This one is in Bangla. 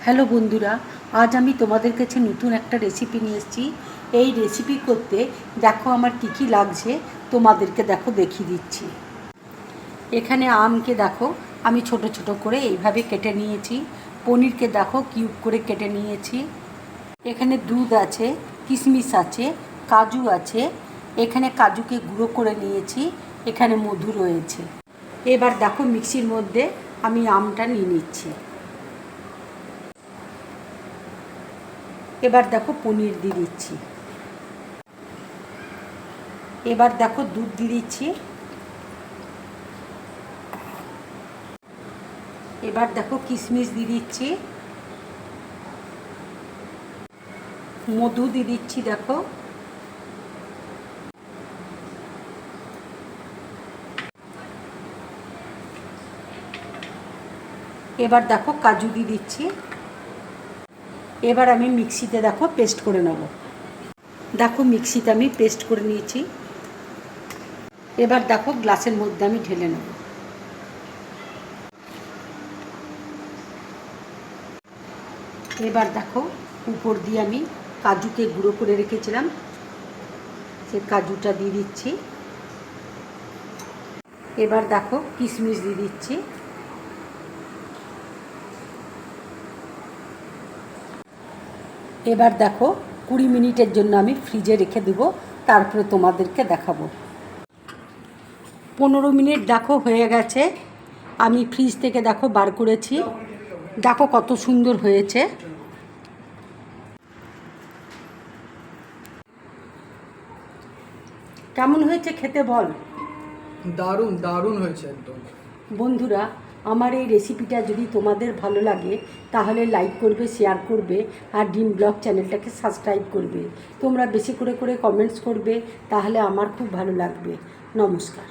হ্যালো বন্ধুরা, আজ আমি তোমাদের কাছে নতুন একটা রেসিপি নিয়ে এসেছি। এই রেসিপি করতে দেখো আমার কী কী লাগছে, তোমাদেরকে দেখো দেখিয়ে দিচ্ছি। এখানে আমকে দেখো আমি ছোট ছোট করে এইভাবে কেটে নিয়েছি। পনিরকে দেখো কিউব করে কেটে নিয়েছি। এখানে দুধ আছে, কিশমিশ আছে, কাজু আছে। এখানে কাজুকে গুঁড়ো করে নিয়েছি। এখানে মধু রয়েছে। এবার দেখো মিক্সির মধ্যে আমি আমটা নিয়ে নিচ্ছি। এবার দেখো পনির দিয়ে দিচ্ছি। এবার দেখো দুধ দিয়ে দিচ্ছি। এবার দেখো কিশমিশ দিয়ে দিচ্ছি, মধু দিয়ে দিচ্ছি। দেখো এবার দেখো কাজু দিয়ে দিচ্ছি। এবার আমি মিক্সিতে দেখো পেস্ট করে নেব। দেখো মিক্সিতে আমি পেস্ট করে নিয়েছি। এবার দেখো গ্লাসের মধ্যে আমি ঢেলে নেব। এবার দেখো উপর দিয়ে আমি কাজুকে গুঁড়ো করে রেখেছিলাম, সে কাজুটা দিয়ে দিচ্ছি। এবার দেখো কিশমিশ দিয়ে দিচ্ছি। এবার দেখো 20 মিনিটের জন্য আমি ফ্রিজে রেখে দেবো, তারপরে তোমাদেরকে দেখাবো। 15 মিনিট দেখো হয়ে গেছে, আমি ফ্রিজ থেকে দেখো বার করেছি। দেখো কত সুন্দর হয়েছে। কেমন হয়েছে খেতে বল? দারুণ দারুণ হয়েছে একদম। বন্ধুরা, আমার এই রেসিপিটা যদি তোমাদের ভালো লাগে তাহলে লাইক করবে, শেয়ার করবে, আর ডিম ব্লগ চ্যানেলটাকে সাবস্ক্রাইব করবে। তোমরা বেশি করে কমেন্টস করবে, তাহলে আমার খুব ভালো লাগবে। নমস্কার।